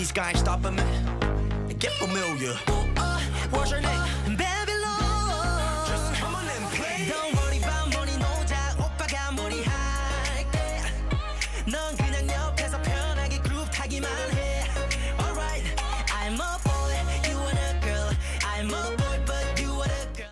these guys stopping me. Get familiar. What's your name? Babylon. Just come on and play. Don't worry about money, 노자 오빠가 머리 할게. 넌 그냥 옆에서 편하게 그룹 타기만 해. Alright, I'm a boy, you are a girl. I'm a boy, but you are a girl.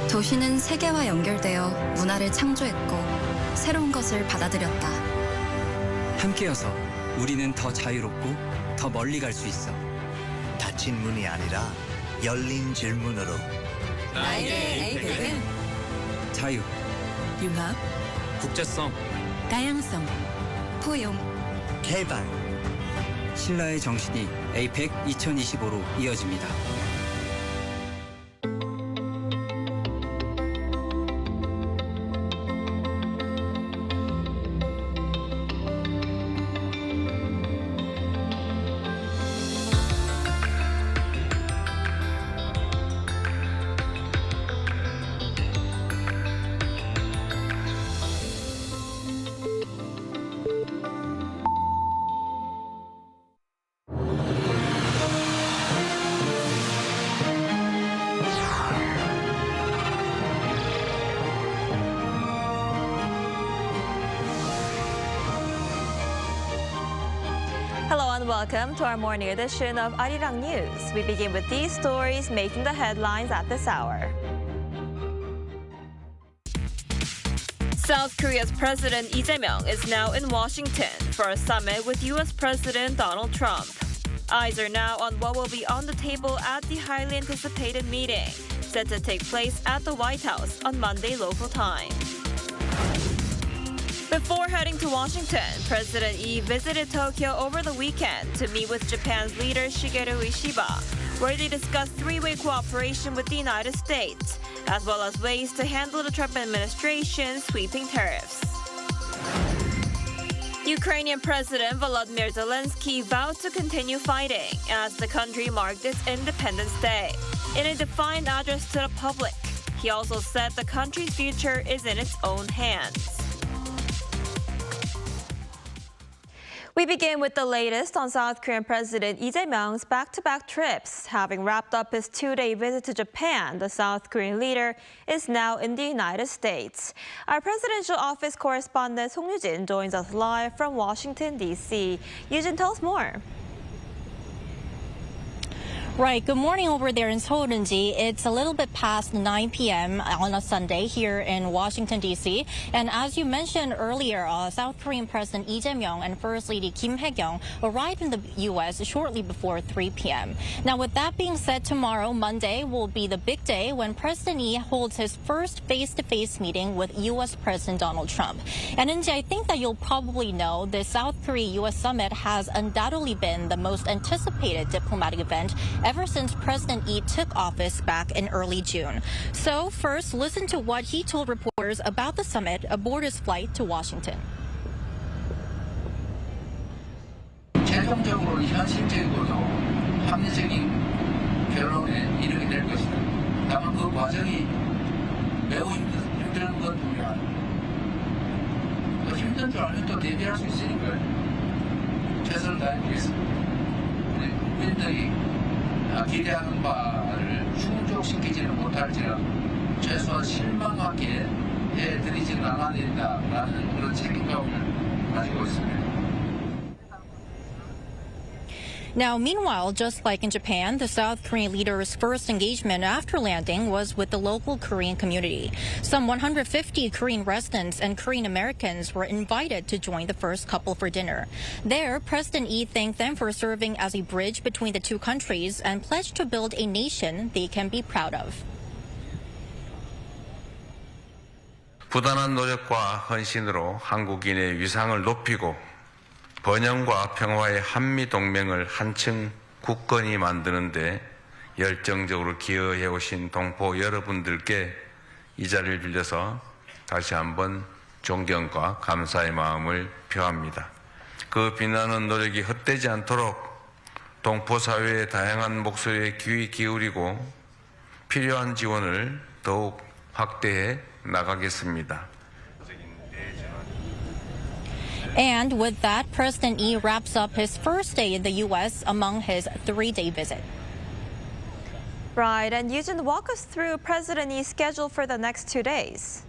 도시는 세계와 연결되어 문화를 창조했고 새로운 것을 받아들였다. 함께여서 우리는 더 자유롭고 더 멀리 갈 수 있어. 닫힌 문이 아니라 열린 질문으로. 나에게 APEC은 자유, 융합, 국제성, 다양성, 포용, 개발. 신라의 정신이 APEC 2025로 이어집니다. Hello and welcome to our morning edition of Arirang News. We begin with these stories making the headlines at this hour. South Korea's President Lee Jae-myung is now in Washington for a summit with U.S. President Donald Trump. Eyes are now on what will be on the table at the highly anticipated meeting, set to take place at the White House on Monday local time. Before heading to Washington, President Lee visited Tokyo over the weekend to meet with Japan's leader Shigeru Ishiba, where they discussed three-way cooperation with the United States, as well as ways to handle the Trump administration's sweeping tariffs. Ukrainian President Volodymyr Zelenskyy vowed to continue fighting as the country marked its Independence Day. In a defiant address to the public, he also said the country's future is in its own hands. We begin with the latest on South Korean President Lee Jae-myung's back-to-back trips. Having wrapped up his two-day visit to Japan, the South Korean leader is now in the United States. Our presidential office correspondent Song Yoo-jin joins us live from Washington, D.C. Yoo-jin, tell us more. Right. Good morning over there in Seoul. It's a little bit past 9 p.m. on a Sunday here in Washington, D.C. And as you mentioned earlier, South Korean President Lee Jae-myung and First Lady Kim Hae-kyung arrived in the U.S. shortly before 3 p.m. Now, with that being said, tomorrow, Monday, will be the big day when President Lee holds his first face-to-face meeting with U.S. President Donald Trump. And Inji, I think that you'll probably know the South Korea-U.S. summit has undoubtedly been the most anticipated diplomatic event ever since President Lee took office back in early June. So first, listen to what he told reporters about the summit aboard his flight to Washington. 최종적으로 현실적이고도 합리적인 결론에 이르게 될 것이다. 다만 그 과정이 매우 힘든 건 분명하다. 힘든 줄 알면 또 대비할 수 있으니까 최선을 다해보겠습니다. 우리 국민들이 기대하는 바를 충족시키지는 못할지라도 최소한 실망하게 해드리지는 않아야 된다라는 그런 책임감을 가지고 있습니다. Now, meanwhile, just like in Japan, the South Korean leader's first engagement after landing was with the local Korean community. Some 150 Korean residents and Korean Americans were invited to join the first couple for dinner. There, President Lee thanked them for serving as a bridge between the two countries and pledged to build a nation they can be proud of. 부단한 노력과 헌신으로 한국인의 위상을 높이고 번영과 평화의 한미동맹을 한층 굳건히 만드는 데 열정적으로 기여해 오신 동포 여러분들께 이 자리를 빌려서 다시 한번 존경과 감사의 마음을 표합니다. 그 빛나는 노력이 헛되지 않도록 동포 사회의 다양한 목소리에 귀 기울이고 필요한 지원을 더욱 확대해 나가겠습니다. And with that, President Lee wraps up his first day in the U.S. among his 3-day visit. Right, and Eugene, walk us through President Lee's schedule for the next 2 days.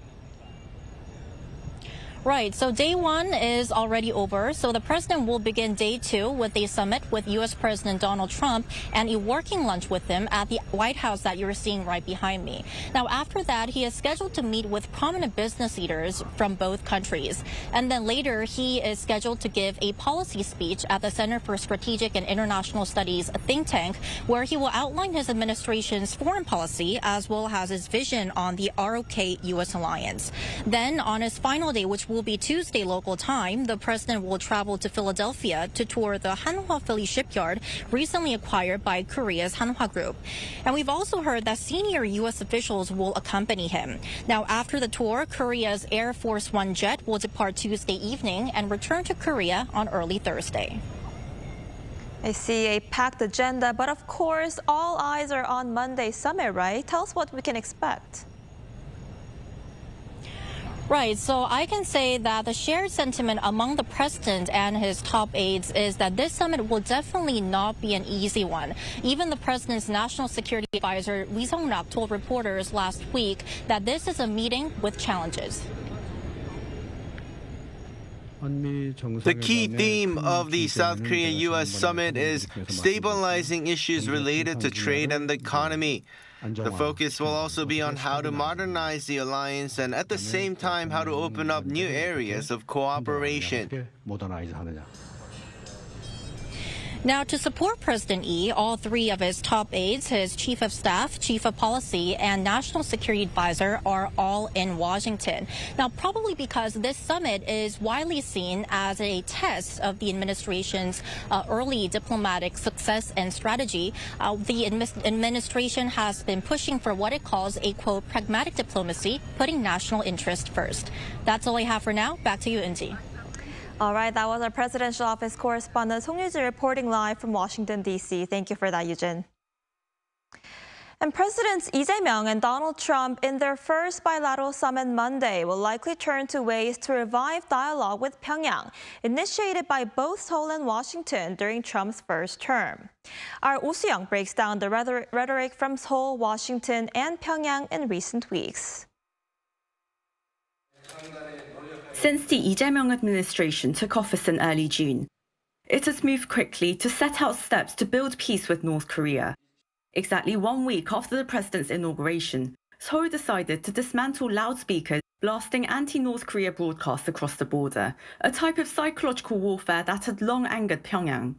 Right, so day one is already over. So the president will begin day two with a summit with U.S. President Donald Trump and a working lunch with him at the White House that you're seeing right behind me. Now, after that, he is scheduled to meet with prominent business leaders from both countries. And then later, he is scheduled to give a policy speech at the Center for Strategic and International Studies think tank, where he will outline his administration's foreign policy as well as his vision on the ROK-U.S. alliance. Then, on his final day, which will be Tuesday local time, the president will travel to Philadelphia to tour the Hanwha Philly shipyard recently acquired by Korea's Hanwha Group. And we've also heard that senior U.S. officials will accompany him. Now, after the tour, Korea's Air Force One jet will depart Tuesday evening and return to Korea on early Thursday. I see a packed agenda, but of course, all eyes are on Monday's summit, right? Tell us what we can expect. Right, so I can say that the shared sentiment among the president and his top aides is that this summit will definitely not be an easy one. Even the president's national security advisor, Lee Sung-rak, told reporters last week that this is a meeting with challenges. The key theme of the South Korea-U.S. summit is stabilizing issues related to trade and the economy. The focus will also be on how to modernize the alliance and at the same time how to open up new areas of cooperation. Now, to support President Lee, all three of his top aides, his chief of staff, chief of policy, and national security advisor are all in Washington. Now, probably because this summit is widely seen as a test of the administration's early diplomatic success and strategy, the administration has been pushing for what it calls a, quote, pragmatic diplomacy, putting national interest first. That's all I have for now. Back to you, Inji. All right, that was our presidential office correspondent Song Yujin reporting live from Washington, D.C. Thank you for that, Yujin. And Presidents Lee Jae-myung and Donald Trump in their first bilateral summit Monday will likely turn to ways to revive dialogue with Pyongyang, initiated by both Seoul and Washington during Trump's first term. Our Oh Soo-young breaks down the rhetoric from Seoul, Washington, and Pyongyang in recent weeks. Since the Lee Jae-myung administration took office in early June, it has moved quickly to set out steps to build peace with North Korea, Exactly 1 week after the president's inauguration, Seoul decided to dismantle loudspeakers blasting anti-North Korea broadcasts across the border, a type of psychological warfare that had long angered Pyongyang.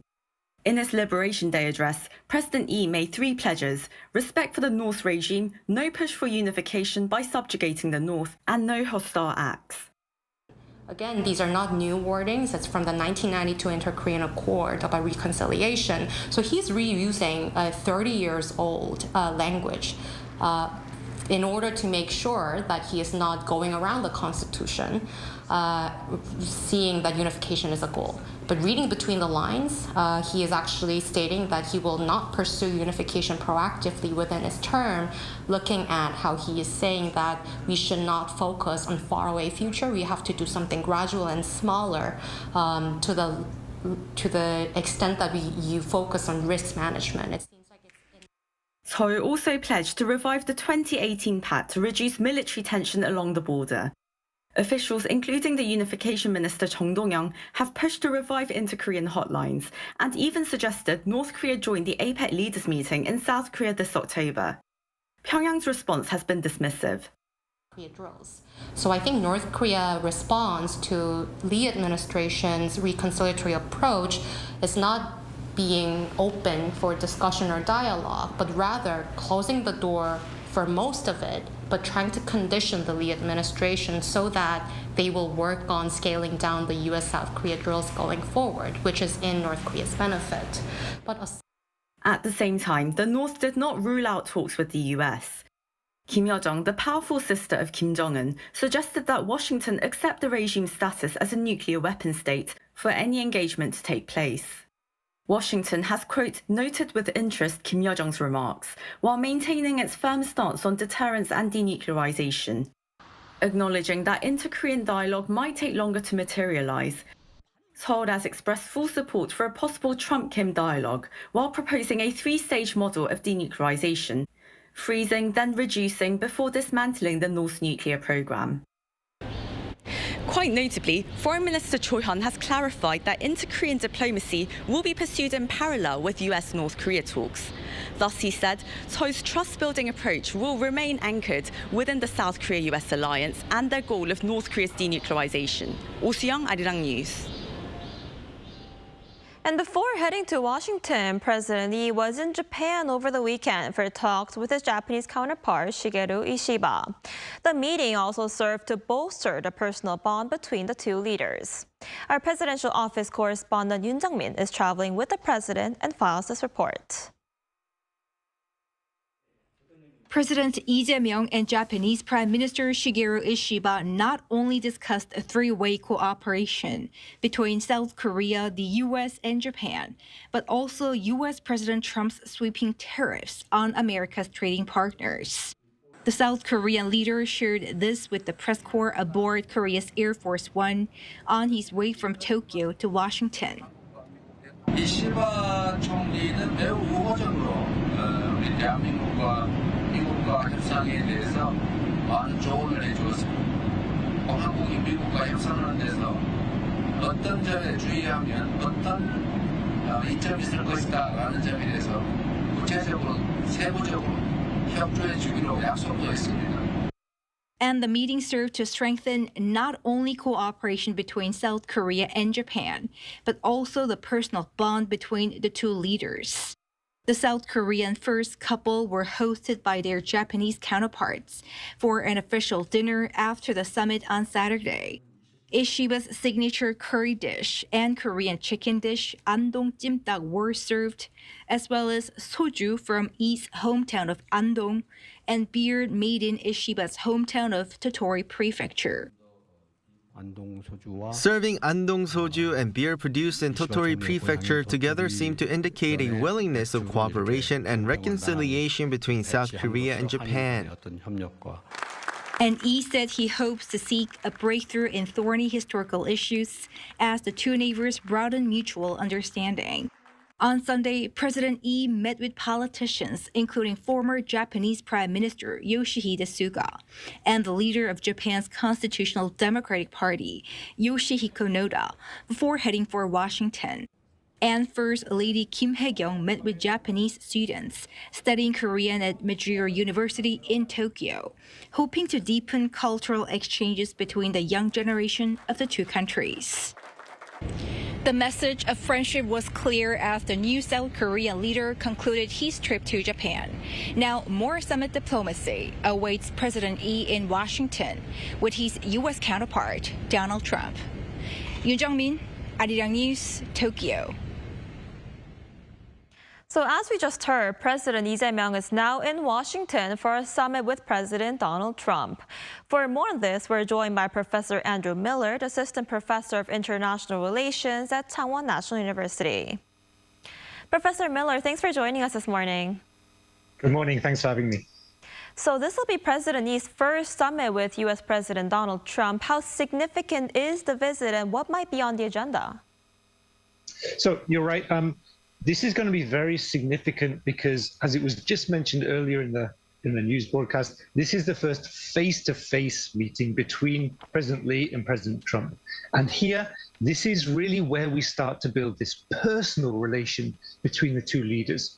In his Liberation Day address, President Lee made 3 pledges: respect for the North regime, no push for unification by subjugating the North, and no hostile acts. Again, these are not new wordings. It's from the 1992 Inter-Korean Accord about reconciliation. So he's reusing a 30 years old language in order to make sure that he is not going around the Constitution, seeing that unification is a goal. But reading between the lines, he is actually stating that he will not pursue unification proactively within his term, looking at how he is saying that we should not focus on faraway future. We have to do something gradual and smaller to the extent that you focus on risk management. It seems like Seoul also pledged to revive the 2018 pact to reduce military tension along the border. Officials, including the Unification Minister Jong Un, have pushed to revive inter-Korean hotlines and even suggested North Korea join the APEC leaders meeting in South Korea this October. Pyongyang's response has been dismissive. Drills. So I think North Korea's response to Lee administration's reconciliatory approach is not being open for discussion or dialogue, but rather closing the door for most of it, but trying to condition the Lee administration so that they will work on scaling down the U.S.-South Korea drills going forward, which is in North Korea's benefit. At the same time, the North did not rule out talks with the US. Kim Yo-jong, the powerful sister of Kim Jong Un, suggested that Washington accept the regime's status as a nuclear weapon state for any engagement to take place. Washington has, quote, noted with interest Kim Yo-jong's remarks, while maintaining its firm stance on deterrence and denuclearization. Acknowledging that inter-Korean dialogue might take longer to materialize, Seoul has expressed full support for a possible Trump-Kim dialogue, while proposing a 3-stage model of denuclearization, freezing, then reducing before dismantling the North's nuclear program. Quite notably, Foreign Minister Choi Han has clarified that inter-Korean diplomacy will be pursued in parallel with US-North Korea talks. Thus, he said, Seoul's trust-building approach will remain anchored within the South Korea-US alliance and their goal of North Korea's denuclearization. Oh Soo-young, Arirang News. And before heading to Washington, President Lee was in Japan over the weekend for talks with his Japanese counterpart, Shigeru Ishiba. The meeting also served to bolster the personal bond between the two leaders. Our presidential office correspondent Yoon Jung-min is traveling with the president and files this report. President Lee Jae-myung and Japanese Prime Minister Shigeru Ishiba not only discussed a 3-way cooperation between South Korea, the U.S., and Japan, but also U.S. President Trump's sweeping tariffs on America's trading partners. The South Korean leader shared this with the press corps aboard Korea's Air Force One on his way from Tokyo to Washington. 이시바 총리는 매우 우호적으로 우리 대한민국과 미국과 협상에 대해서 많은 조언을 해주었습니다. 한국이 미국과 협상하는 데서 어떤 점에 주의하면 어떤 이점이 있을 것이다라는 점에 대해서 구체적으로 세부적으로 협조해 주기로 약속도 했습니다. And the meeting served to strengthen not only cooperation between South Korea and Japan, but also the personal bond between the two leaders. The South Korean first couple were hosted by their Japanese counterparts for an official dinner after the summit on Saturday. Ishiba's signature curry dish and Korean chicken dish, Andong Jimdak, were served, as well as soju from Lee's hometown of Andong and beer made in Ishiba's hometown of Tottori Prefecture. Serving Andong soju and beer produced in Tottori Prefecture together seem to indicate a willingness of cooperation and reconciliation between South Korea and Japan. And Lee said he hopes to seek a breakthrough in thorny historical issues as the two neighbors broaden mutual understanding. On Sunday, President Lee met with politicians, including former Japanese Prime Minister Yoshihide Suga and the leader of Japan's Constitutional Democratic Party, Yoshihiko Noda, before heading for Washington. And First Lady Kim Hae-kyung met with Japanese students studying Korean at Majurio University in Tokyo, hoping to deepen cultural exchanges between the young generation of the two countries. The message of friendship was clear as the new South Korean leader concluded his trip to Japan. Now, more summit diplomacy awaits President Lee in Washington with his U.S. counterpart, Donald Trump. Yoon Jung-min, Arirang News, Tokyo. So as we just heard, President Lee Jae-myung is now in Washington for a summit with President Donald Trump. For more on this, we're joined by Professor Andrew Millard, Assistant Professor of International Relations at Changwon National University. Professor Millard, thanks for joining us this morning. Good morning. Thanks for having me. So this will be President Lee's first summit with U.S. President Donald Trump. How significant is the visit and what might be on the agenda? So you're right. This is going to be very significant because, as it was just mentioned earlier in the news broadcast, this is the first face-to-face meeting between President Lee and President Trump. And here, this is really where we start to build this personal relation between the two leaders.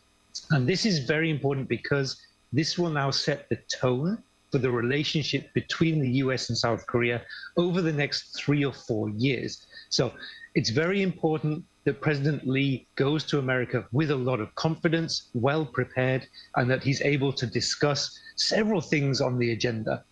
And this is very important because this will now set the tone for the relationship between the US and South Korea over the next 3 or 4 years. So it's very important that President Lee goes to America with a lot of confidence, well prepared, and that he's able to discuss several things on the agenda.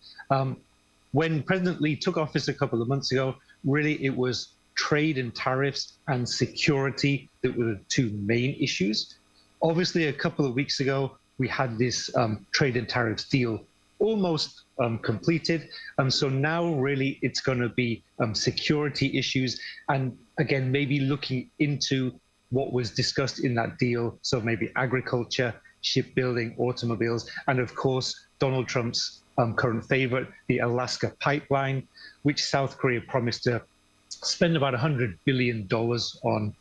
When President Lee took office a couple of months ago, really it was trade and tariffs and security that were the two main issues. Obviously, a couple of weeks ago, we had this trade and tariffs deal almost completed. So now really it's going to be security issues and again, maybe looking into what was discussed in that deal. So maybe agriculture, shipbuilding, automobiles, and of course, Donald Trump's current favorite, the Alaska pipeline, which South Korea promised to spend about $100 billion on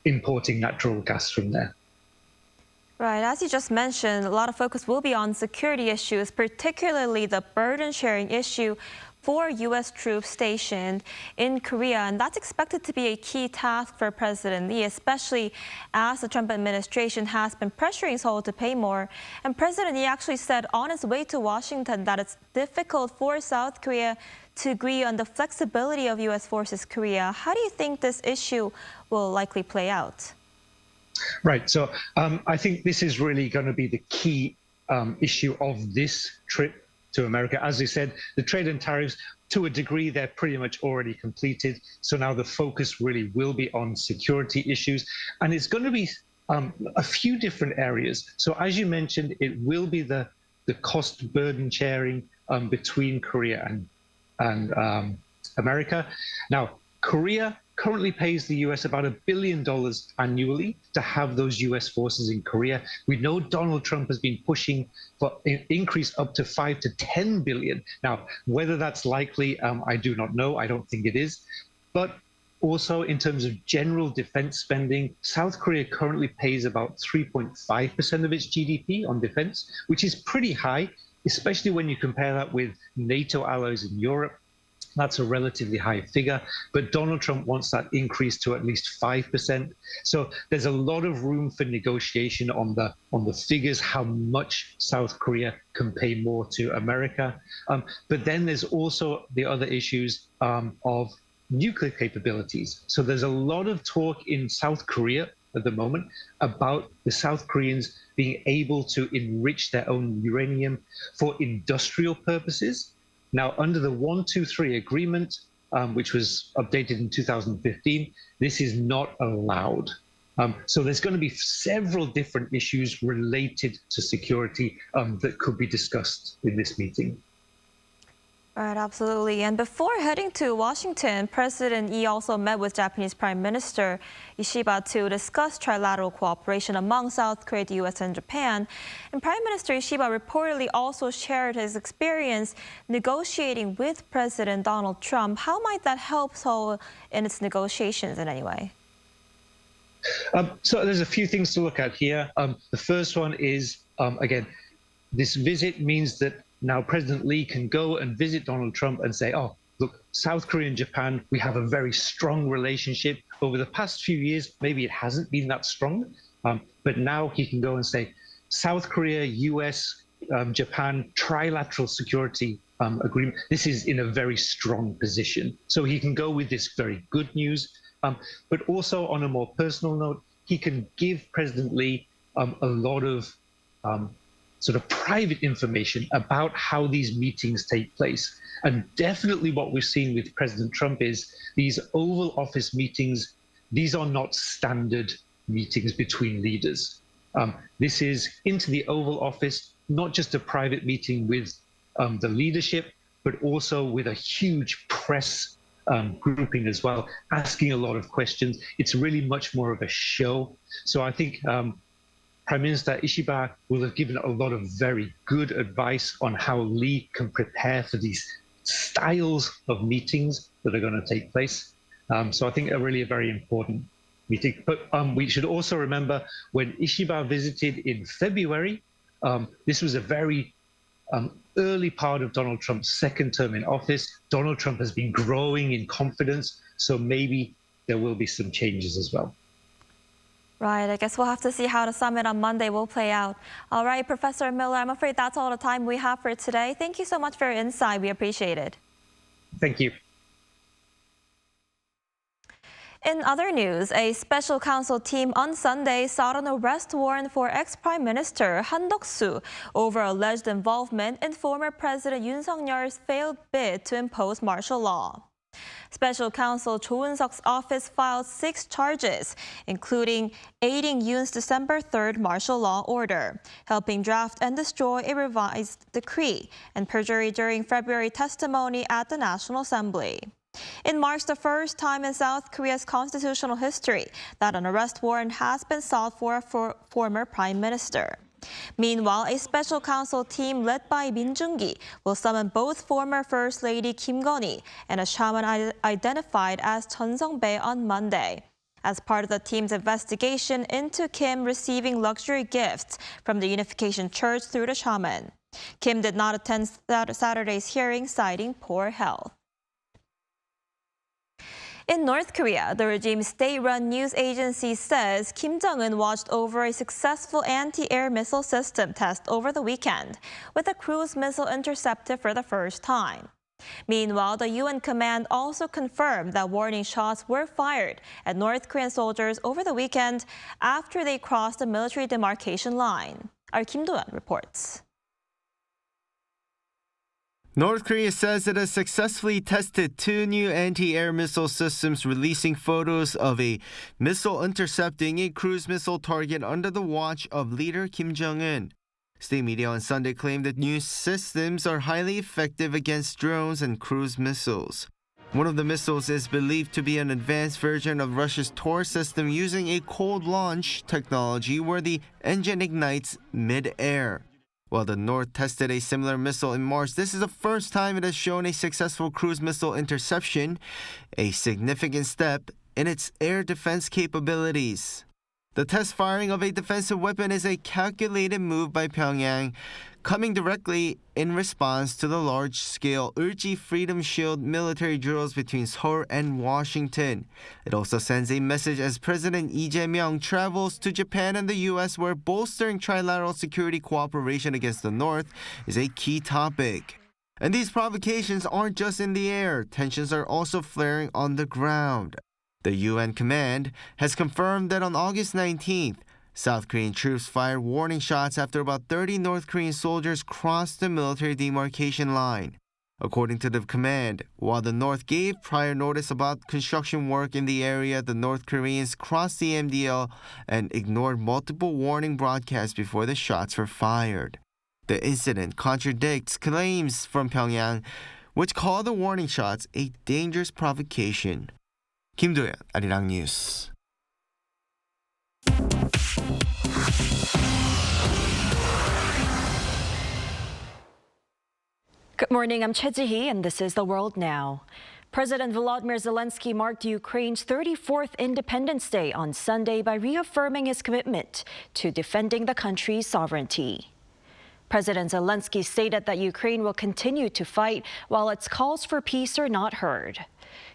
importing natural gas from there. Right, as you just mentioned, a lot of focus will be on security issues, particularly the burden-sharing issue for U.S. troops stationed in Korea. And that's expected to be a key task for President Lee, especially as the Trump administration has been pressuring Seoul to pay more. And President Lee actually said on his way to Washington that it's difficult for South Korea to agree on the flexibility of U.S. forces Korea. How do you think this issue will likely play out? Right. So I think this is really going to be the key issue of this trip to America. As I said, the trade and tariffs, to a degree, they're pretty much already completed. So now the focus really will be on security issues. And it's going to be a few different areas. So as you mentioned, it will be the cost burden sharing between Korea and America. Now, Korea currently pays the US about $1 billion annually to have those US forces in Korea. We know Donald Trump has been pushing for an increase up to $5 to $10 billion. Now, whether that's likely, I do not know. I don't think it is. But also in terms of general defense spending, South Korea currently pays about 3.5% of its GDP on defense, which is pretty high, especially when you compare that with NATO allies in Europe. That's a relatively high figure, but Donald Trump wants that increase to at least 5%. So there's a lot of room for negotiation on the figures, how much South Korea can pay more to America. But then there's also the other issues of nuclear capabilities. So there's a lot of talk in South Korea at the moment about the South Koreans being able to enrich their own uranium for industrial purposes. Now, under the 123 agreement, which was updated in 2015, this is not allowed. So there's going to be several different issues related to security that could be discussed in this meeting. Right, absolutely. And before heading to Washington, President Lee also met with Japanese Prime Minister Ishiba to discuss trilateral cooperation among South Korea, the U.S., and Japan. And Prime Minister Ishiba reportedly also shared his experience negotiating with President Donald Trump. How might that help Seoul in its negotiations in any way? So there's a few things to look at here. The first one is, again, this visit means that now President Lee can go and visit Donald Trump and say, oh, look, South Korea and Japan, we have a very strong relationship. Over the past few years, maybe it hasn't been that strong, but now he can go and say, South Korea, US, Japan, trilateral security agreement, this is in a very strong position. So he can go with this very good news, but also on a more personal note, he can give President Lee a lot of sort of private information about how these meetings take place. And definitely what we've seen with President Trump is these Oval Office meetings, these are not standard meetings between leaders. This is into the Oval Office, not just a private meeting with the leadership, but also with a huge press grouping as well, asking a lot of questions. It's really much more of a show. So I think Prime Minister Ishiba will have given a lot of very good advice on how Lee can prepare for these styles of meetings that are going to take place. So I think a very important meeting. But we should also remember when Ishiba visited in February, this was a very early part of Donald Trump's second term in office. Donald Trump has been growing in confidence, so maybe there will be some changes as well. Right, I guess we'll have to see how the summit on Monday will play out. All right, Professor Miller, I'm afraid that's all the time we have for today. Thank you so much for your insight. We appreciate it. Thank you. In other news, a special counsel team on Sunday sought an arrest warrant for ex-Prime Minister Han Duck-soo over alleged involvement in former President Yoon Suk-yeol's failed bid to impose martial law. Special counsel Cho Un-seok's office filed 6 charges, including aiding Yoon's December 3rd martial law order, helping draft and destroy a revised decree, and perjury during February testimony at the National Assembly. It marks the first time in South Korea's constitutional history that an arrest warrant has been sought for a former prime minister. Meanwhile, a special counsel team led by Min Jung-gi will summon both former First Lady Kim Gon-hee and a shaman identified as Chun Sung-bae on Monday, as part of the team's investigation into Kim receiving luxury gifts from the Unification Church through the shaman. Kim did not attend Saturday's hearing, citing poor health. In North Korea, the regime's state-run news agency says Kim Jong Un watched over a successful anti-air missile system test over the weekend, with a cruise missile intercepted for the first time. Meanwhile, the UN command also confirmed that warning shots were fired at North Korean soldiers over the weekend after they crossed the military demarcation line. Our Kim Do-yeon reports. North Korea says it has successfully tested 2 new anti-air missile systems, releasing photos of a missile intercepting a cruise missile target under the watch of leader Kim Jong-un. State media on Sunday claimed that new systems are highly effective against drones and cruise missiles. One of the missiles is believed to be an advanced version of Russia's Tor system using a cold launch technology where the engine ignites mid-air. While the North tested a similar missile in March, this is the first time it has shown a successful cruise missile interception, a significant step in its air defense capabilities. The test firing of a defensive weapon is a calculated move by Pyongyang, coming directly in response to the large-scale Ulji Freedom Shield military drills between Seoul and Washington. It also sends a message as President Lee Jae-myung travels to Japan and the U.S., where bolstering trilateral security cooperation against the North is a key topic. And these provocations aren't just in the air. Tensions are also flaring on the ground. The UN command has confirmed that on August 19th, South Korean troops fired warning shots after about 30 North Korean soldiers crossed the military demarcation line. According to the command, while the North gave prior notice about construction work in the area, the North Koreans crossed the MDL and ignored multiple warning broadcasts before the shots were fired. The incident contradicts claims from Pyongyang, which call the warning shots a dangerous provocation. Kim Do-yeon, Arirang News. Good morning, I'm Choi Ji-hee, and this is The World Now. President Volodymyr Zelenskyy marked Ukraine's 34th Independence Day on Sunday by reaffirming his commitment to defending the country's sovereignty. President Zelenskyy stated that Ukraine will continue to fight while its calls for peace are not heard.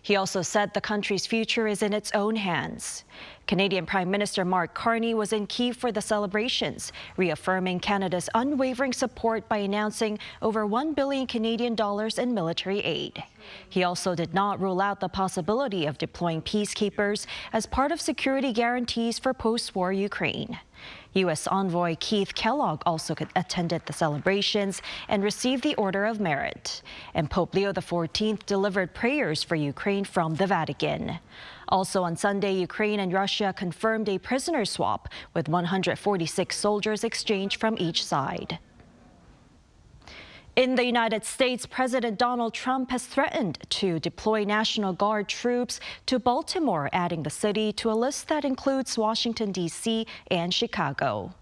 He also said the country's future is in its own hands. Canadian Prime Minister Mark Carney was in Kyiv for the celebrations, reaffirming Canada's unwavering support by announcing over $1 billion Canadian in military aid. He also did not rule out the possibility of deploying peacekeepers as part of security guarantees for post-war Ukraine. U.S. envoy Keith Kellogg also attended the celebrations and received the Order of Merit. And Pope Leo XIV delivered prayers for Ukraine from the Vatican. Also on Sunday, Ukraine and Russia confirmed a prisoner swap with 146 soldiers exchanged from each side. In the United States, President Donald Trump has threatened to deploy National Guard troops to Baltimore, adding the city to a list that includes Washington, D.C. and Chicago.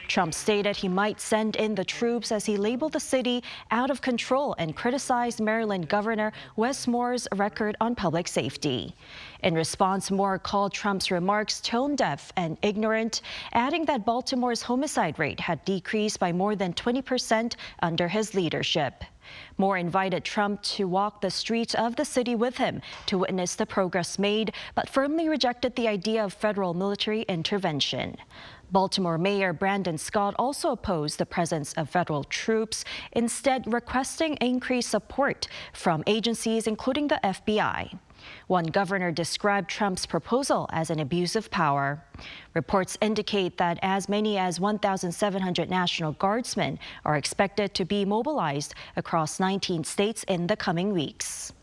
Trump stated he might send in the troops as he labeled the city out of control and criticized Maryland Governor Wes Moore's record on public safety. In response, Moore called Trump's remarks tone-deaf and ignorant, adding that Baltimore's homicide rate had decreased by more than 20% under his leadership. Moore invited Trump to walk the streets of the city with him to witness the progress made, but firmly rejected the idea of federal military intervention. Baltimore Mayor Brandon Scott also opposed the presence of federal troops, instead requesting increased support from agencies including the FBI. One governor described Trump's proposal as an abuse of power. Reports indicate that as many as 1,700 National Guardsmen are expected to be mobilized across 19 states in the coming weeks.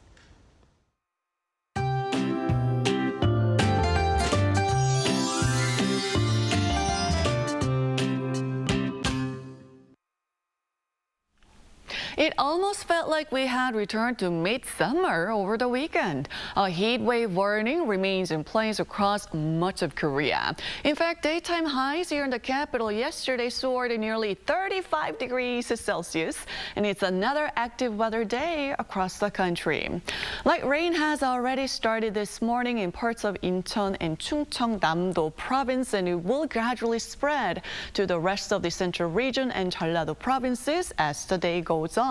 It almost felt like we had returned to midsummer over the weekend. A heat wave warning remains in place across much of Korea. In fact, daytime highs here in the capital yesterday soared to nearly 35 degrees Celsius, and it's another active weather day across the country. Light rain has already started this morning in parts of Incheon and Chungcheong-namdo province, and it will gradually spread to the rest of the central region and Jeolla-do provinces as the day goes on.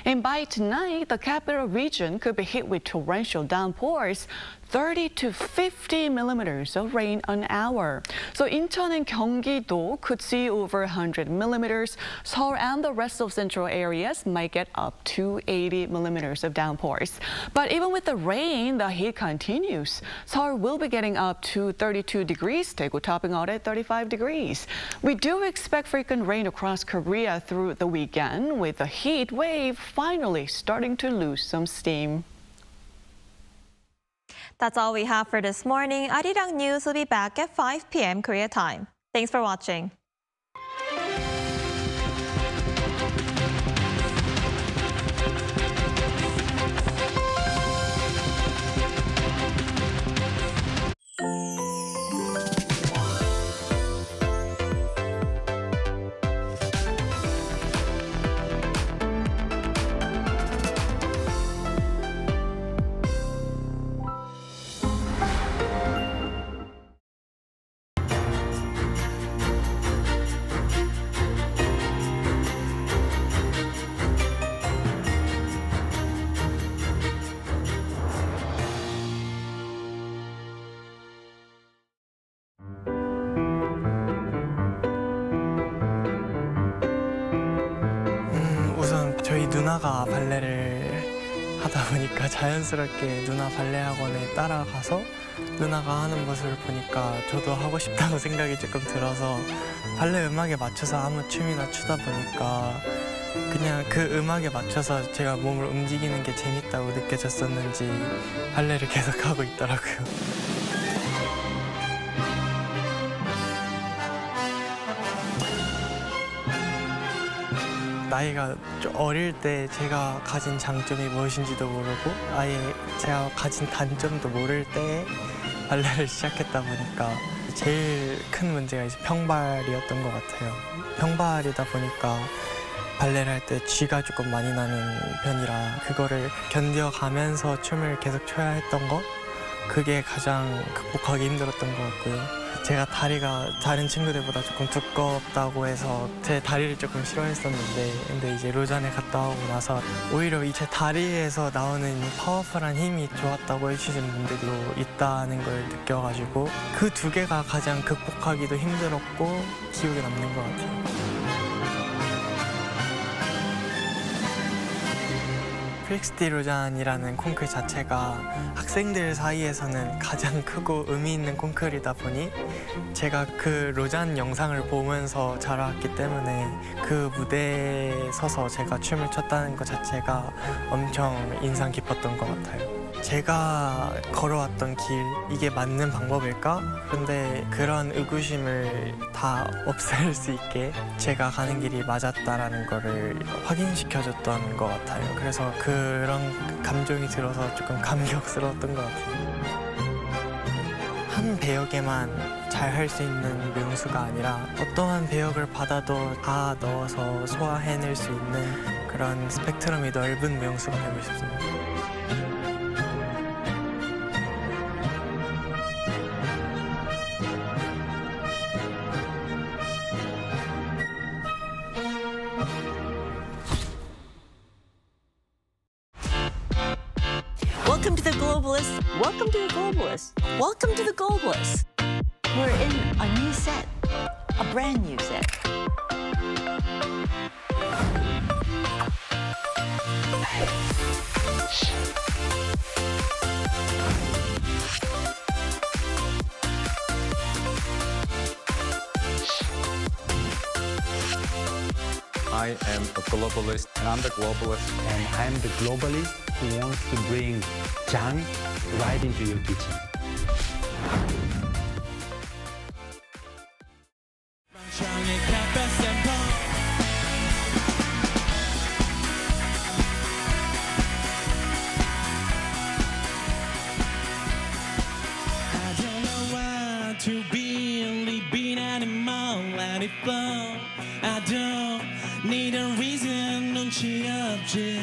And by tonight, the capital region could be hit with torrential downpours, 30 to 50 millimeters of rain an hour. So Incheon and Gyeonggi-do could see over 100 millimeters. Seoul and the rest of central areas might get up to 80 millimeters of downpours. But even with the rain, the heat continues. Seoul will be getting up to 32 degrees, Daegu topping out at 35 degrees. We do expect frequent rain across Korea through the weekend, with the heat wave finally starting to lose some steam. That's all we have for this morning. Arirang News will be back at 5 p.m. Korea time. Thanks for watching. 저희 누나가 발레를 하다 보니까 자연스럽게 누나 발레 학원에 따라가서 누나가 하는 모습을 보니까 저도 하고 싶다고 생각이 조금 들어서 발레 음악에 맞춰서 아무 춤이나 추다 보니까 그냥 그 음악에 맞춰서 제가 몸을 움직이는 게 재밌다고 느껴졌었는지 발레를 계속 하고 있더라고요. 나이가 좀 어릴 때 제가 가진 장점이 무엇인지도 모르고 아예 제가 가진 단점도 모를 때 발레를 시작했다 보니까 제일 큰 문제가 이제 평발이었던 것 같아요. 평발이다 보니까 발레를 할 때 쥐가 조금 많이 나는 편이라 그거를 견뎌가면서 춤을 계속 춰야 했던 거 그게 가장 극복하기 힘들었던 것 같고요. 제가 다리가 다른 친구들보다 조금 두껍다고 해서 제 다리를 조금 싫어했었는데 근데 이제 로잔에 갔다 오고 나서 오히려 제 다리에서 나오는 파워풀한 힘이 좋았다고 해주시는 분들도 있다는 걸 느껴가지고 그 두 개가 가장 극복하기도 힘들었고 기억에 남는 것 같아요. 프릭스티 로잔이라는 콩쿨 자체가 학생들 사이에서는 가장 크고 의미 있는 콩쿨이다 보니 제가 그 로잔 영상을 보면서 자라왔기 때문에 그 무대에 서서 제가 춤을 췄다는 것 자체가 엄청 인상 깊었던 것 같아요. 제가 걸어왔던 길, 이게 맞는 방법일까? 근데 그런 의구심을 다 없앨 수 있게 제가 가는 길이 맞았다라는 거를 확인시켜줬던 것 같아요. 그래서 그런 감정이 들어서 조금 감격스러웠던 것 같아요. 한 배역에만 잘 할 수 있는 명수가 아니라 어떠한 배역을 받아도 다 넣어서 소화해낼 수 있는 그런 스펙트럼이 넓은 명수가 되고 싶습니다. Welcome to the globalists. Welcome to the globalists. Welcome to the globalists. We're in a new set, a brand new set. I am a globalist. And I'm the globalist. And I'm the globalist who wants to bring Jang right into your kitchen. I don't know why to be only being animal, let it flow. I don't need a reason, 눈치 없지.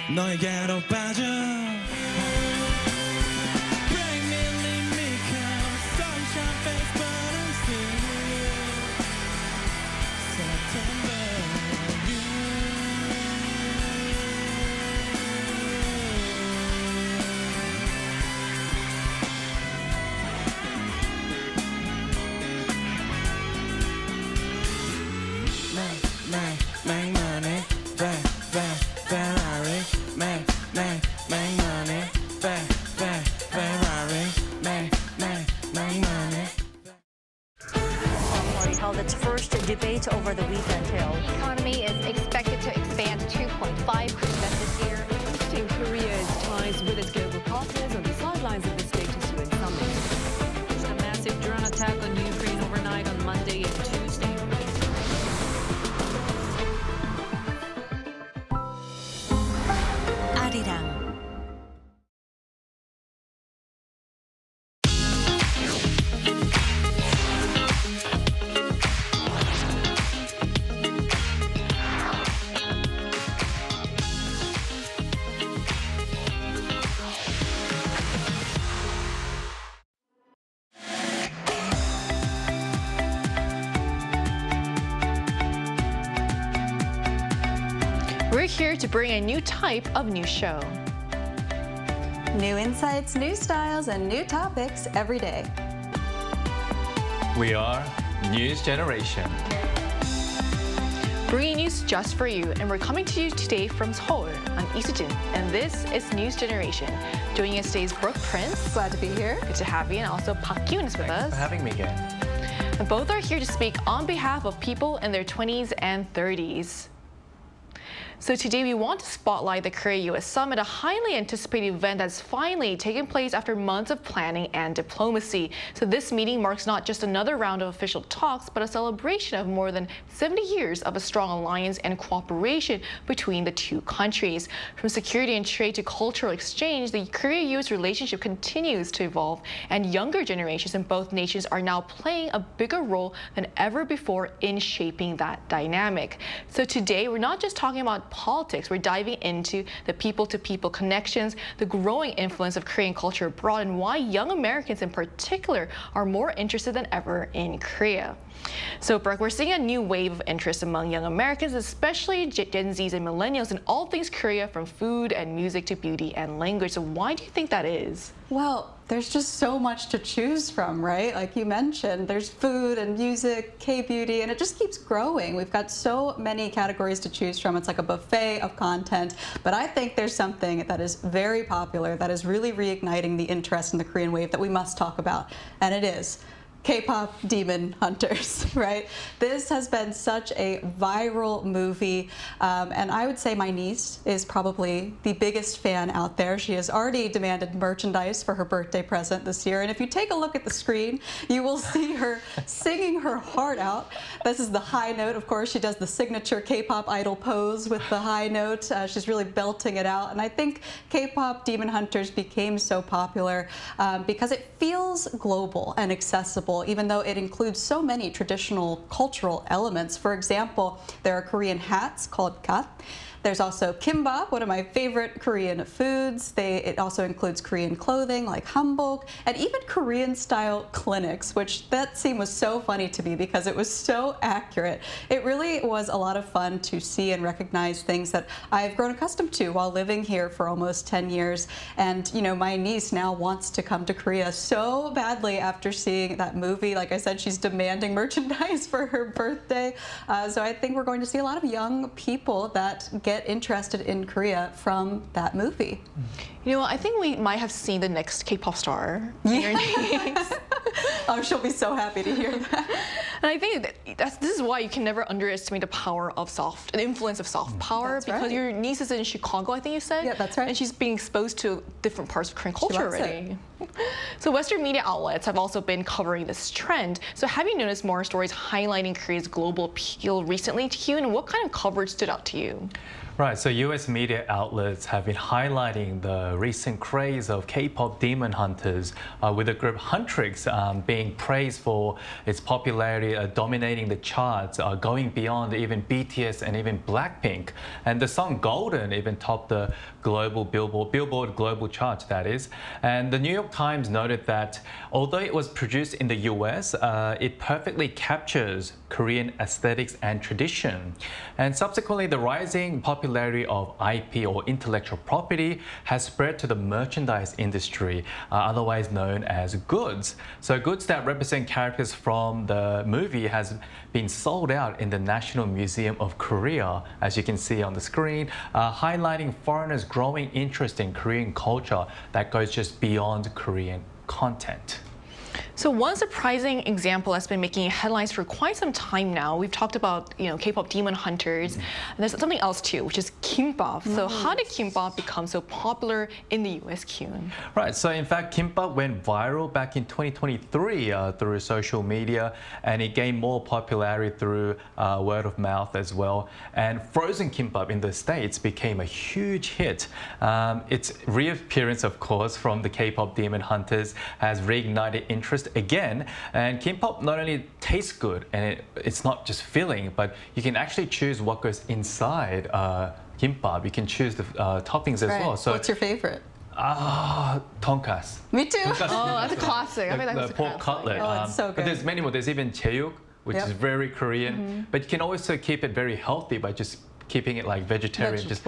너에게로 빠져. Bring me, leave me, come sunshine face, but I'm still here. September, Make money, Ferrari, make money, Ferrari, make money. Party held its first debate over the weekend. The economy is expected to expand 2.5% this year. Boosting Korea's ties with its global partners on the sidelines of the Status UN summit. A massive drone attack on Ukraine overnight on Monday and Tuesday. Arirang. We're here to bring a new type of news show. New insights, new styles, and new topics every day. We are News Generation. Bringing news just for you, and we're coming to you today from Seoul. I'm Isujin, and this is News Generation. Joining us today is Brooke Prince. Glad to be here. Good to have you, and also Park Kyun is with us. Thanks for having me again. And both are here to speak on behalf of people in their 20s and 30s. So today we want to spotlight the Korea-US Summit, a highly anticipated event that's finally taken place after months of planning and diplomacy. So this meeting marks not just another round of official talks, but a celebration of more than 70 years of a strong alliance and cooperation between the two countries. From security and trade to cultural exchange, the Korea-US relationship continues to evolve, and younger generations in both nations are now playing a bigger role than ever before in shaping that dynamic. So today we're not just talking about politics. We're diving into the people-to-people connections, the growing influence of Korean culture abroad, and why young Americans in particular are more interested than ever in Korea. So, Brooke, we're seeing a new wave of interest among young Americans, especially Gen Zs and millennials, in all things Korea, from food and music to beauty and language. So why do you think that is? Well, there's just so much to choose from, right? Like you mentioned, there's food and music, K-beauty, and it just keeps growing. We've got so many categories to choose from. It's like a buffet of content. But I think there's something that is very popular, that is really reigniting the interest in the Korean wave that we must talk about, and it is K-pop Demon Hunters, right? This has been such a viral movie, and I would say my niece is probably the biggest fan out there. She has already demanded merchandise for her birthday present this year, and if you take a look at the screen, you will see her singing her heart out. This is the high note, of course. She does the signature K-pop idol pose with the high note. She's really belting it out, and I think K-pop Demon Hunters became so popular because it feels global and accessible, even though it includes so many traditional cultural elements. For example, there are Korean hats called gat. There's also kimbap, one of my favorite Korean foods. It also includes Korean clothing like hanbok, and even Korean-style clinics, which that scene was so funny to me because it was so accurate. It really was a lot of fun to see and recognize things that I've grown accustomed to while living here for almost 10 years. And, you know, my niece now wants to come to Korea so badly after seeing that movie. Like I said, she's demanding merchandise for her birthday. So I think we're going to see a lot of young people that get interested in Korea from that movie. You know, I think we might have seen the next K-pop star in your niece. Oh, she'll be so happy to hear that. And I think this is why you can never underestimate the power of the influence of soft power, That's because right. your niece is in Chicago, I think you said? Yeah, that's right. And she's being exposed to different parts of Korean culture loves already. So Western media outlets have also been covering this trend. So have you noticed more stories highlighting Korea's global appeal recently to you, and what kind of coverage stood out to you? Right, so US media outlets have been highlighting the recent craze of K-pop Demon Hunters, with the group Huntrix being praised for its popularity, dominating the charts, going beyond even BTS and even Blackpink. And the song Golden even topped the global Billboard global charts, that is. And the New York Times noted that although it was produced in the US, it perfectly captures Korean aesthetics and tradition. And subsequently, the rising popularity of IP, or intellectual property, has spread to the merchandise industry, otherwise known as goods. So goods that represent characters from the movie has been sold out in the National Museum of Korea, as you can see on the screen, highlighting foreigners' growing interest in Korean culture that goes just beyond Korean content. So one surprising example that's been making headlines for quite some time now, we've talked about, you know, K-pop Demon Hunters, and there's something else too, which is kimbap. So how did kimbap become so popular in the US, Kyun? Right, so in fact, kimbap went viral back in 2023 through social media, and it gained more popularity through word of mouth as well. And frozen kimbap in the States became a huge hit. Its reappearance, of course, from the K-pop Demon Hunters has reignited interest again. And kimbap not only tastes good, and it's not just filling, but you can actually choose what goes inside kimbap. You can choose the toppings as well. So what's your favorite? Tonkas. Me too. Oh, that's a classic. I mean, that's the pork cutlet. Oh, it's so good. But there's many more. There's even cheuk, which is very Korean. But you can also keep it very healthy by just keeping it like vegetarian, just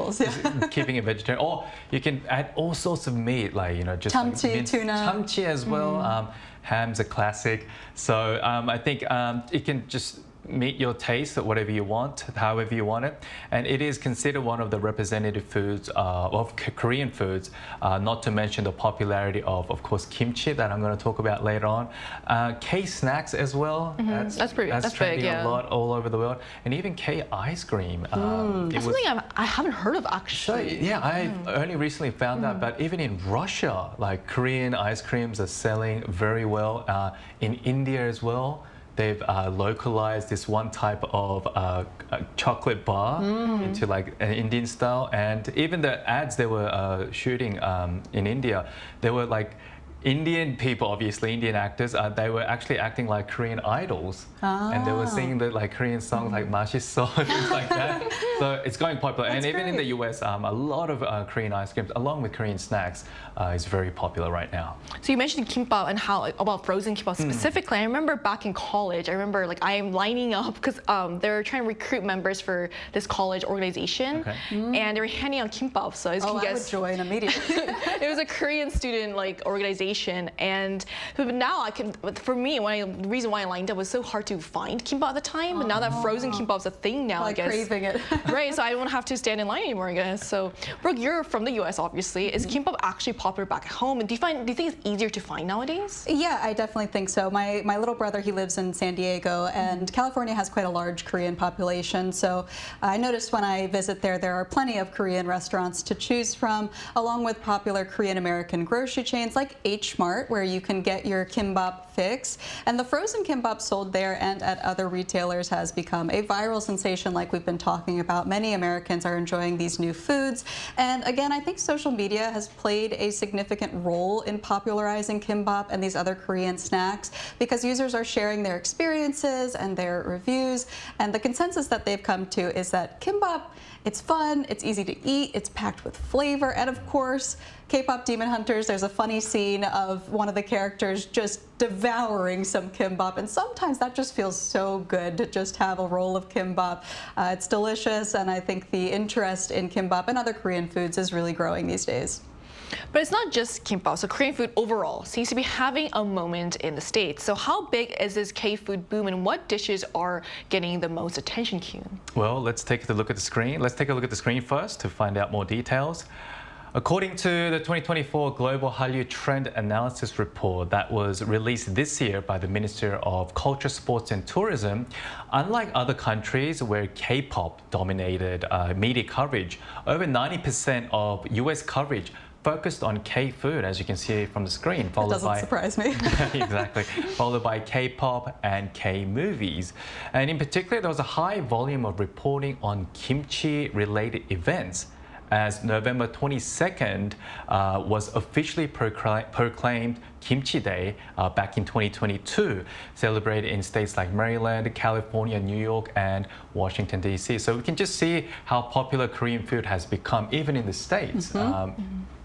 keeping it vegetarian. Or you can add all sorts of meat, like, you know, just Chamchi, like tuna. Chamchi as well. Ham's a classic. So I think it can just meet your taste, whatever you want, however you want it. And it is considered one of the representative foods of Korean foods, not to mention the popularity of course, kimchi that I'm going to talk about later on. K-snacks as well. That's trending big, a lot all over the world. And even K-ice cream. That's something I haven't heard of, actually. So, yeah, I only recently found out, but even in Russia, like Korean ice creams are selling very well. In India as well. They've localized this one type of chocolate bar into like an Indian style, and even the ads they were shooting in India, they were like Indian people, obviously Indian actors, they were actually acting like Korean idols, and they were singing the Korean songs like "맛있어" things like that. So it's going popular, and even in the US, a lot of Korean ice creams, along with Korean snacks, is very popular right now. So you mentioned kimbap and how about frozen kimbap specifically. I remember back in college, I am lining up because they're trying to recruit members for this college organization, and they were handing out kimbap. So as you can guess, I would join immediately. it was a Korean student organization. And now for me, the reason why I lined up was so hard to find kimbap at the time. But now that frozen kimbap is a thing now, I guess. Craving it. Right, so I don't have to stand in line anymore, I guess. So, Brooke, you're from the US, obviously. Is kimbap actually popular back at home? And do you think it's easier to find nowadays? Yeah, I definitely think so. My little brother, he lives in San Diego, and California has quite a large Korean population. So I noticed when I visit there are plenty of Korean restaurants to choose from, along with popular Korean American grocery chains like H Mart, where you can get your kimbap fix. And the frozen kimbap sold there and at other retailers has become a viral sensation like we've been talking about. Many Americans are enjoying these new foods. And again, I think social media has played a significant role in popularizing kimbap and these other Korean snacks because users are sharing their experiences and their reviews. And the consensus that they've come to is that kimbap, it's fun, it's easy to eat, it's packed with flavor, and of course, K-pop Demon Hunters, there's a funny scene of one of the characters just devouring some kimbap, and sometimes that just feels so good to just have a roll of kimbap. It's delicious, and I think the interest in kimbap and other Korean foods is really growing these days. But it's not just kimbap. So Korean food overall seems to be having a moment in the States. So how big is this K-food boom, and what dishes are getting the most attention, Kyun? Well, let's take a look at the screen. Let's take a look at the screen first to find out more details. According to the 2024 Global Hallyu Trend Analysis Report that was released this year by the Ministry of Culture, Sports and Tourism, unlike other countries where K-pop dominated media coverage, over 90% of US coverage focused on K-food, as you can see from the screen. That doesn't surprise me. Exactly. Followed by K-pop and K-movies. And in particular, there was a high volume of reporting on kimchi-related events, as November 22nd was officially proclaimed Kimchi Day back in 2022, celebrated in states like Maryland, California, New York, and Washington, D.C. So we can just see how popular Korean food has become, even in the States.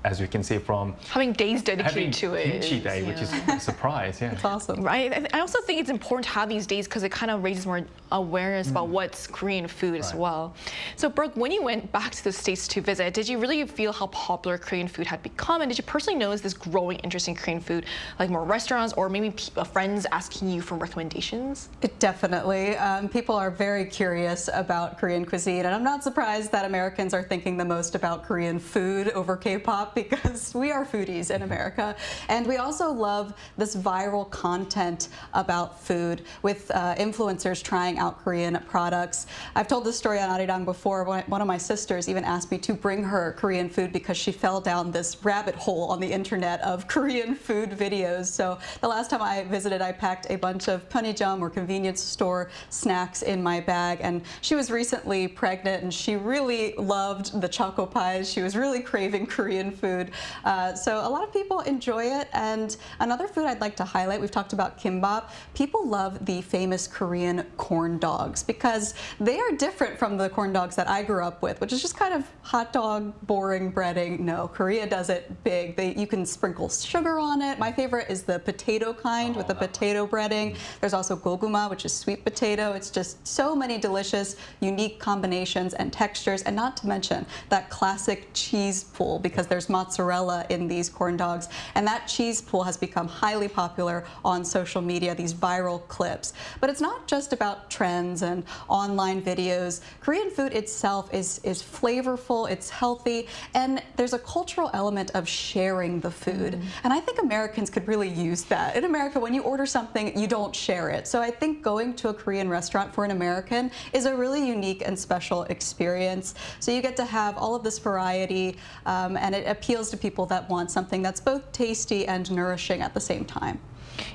As we can see from having days dedicated to it. Kimchi Day, which is a surprise. Yeah, it's awesome. Right. I also think it's important to have these days because it kind of raises more awareness about what's Korean food as well. So, Brooke, when you went back to the States to visit, did you really feel how popular Korean food had become, and did you personally notice this growing interest in Korean food, like more restaurants or maybe friends asking you for recommendations? Definitely. People are very curious about Korean cuisine, and I'm not surprised that Americans are thinking the most about Korean food over K-pop, because we are foodies in America. And we also love this viral content about food with influencers trying out Korean products. I've told this story on Arirang before. One of my sisters even asked me to bring her Korean food because she fell down this rabbit hole on the internet of Korean food videos. So the last time I visited, I packed a bunch of 편의점 or convenience store snacks in my bag. And she was recently pregnant, and she really loved the choco pies. She was really craving Korean food. So a lot of people enjoy it. And another food I'd like to highlight, we've talked about kimbap. People love the famous Korean corn dogs because they are different from the corn dogs that I grew up with, which is just kind of hot dog, boring breading. No, Korea does it big. You can sprinkle sugar on it. My favorite is the potato kind with the potato breading. There's also goguma, which is sweet potato. It's just so many delicious, unique combinations and textures, and not to mention that classic cheese pool, because there's mozzarella in these corn dogs, and that cheese pool has become highly popular on social media, these viral clips. But it's not just about trends and online videos. Korean food itself is flavorful, it's healthy, and there's a cultural element of sharing the food. And I think Americans could really use that. In America, when you order something, you don't share it. So I think going to a Korean restaurant for an American is a really unique and special experience. So you get to have all of this variety, and it appeals to people that want something that's both tasty and nourishing at the same time.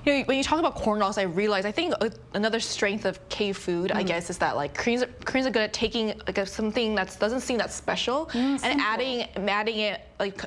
You know, when you talk about corn dogs, I realize I think another strength of K-food, I guess, is that like Koreans are good at taking like something that doesn't seem that special and adding it, like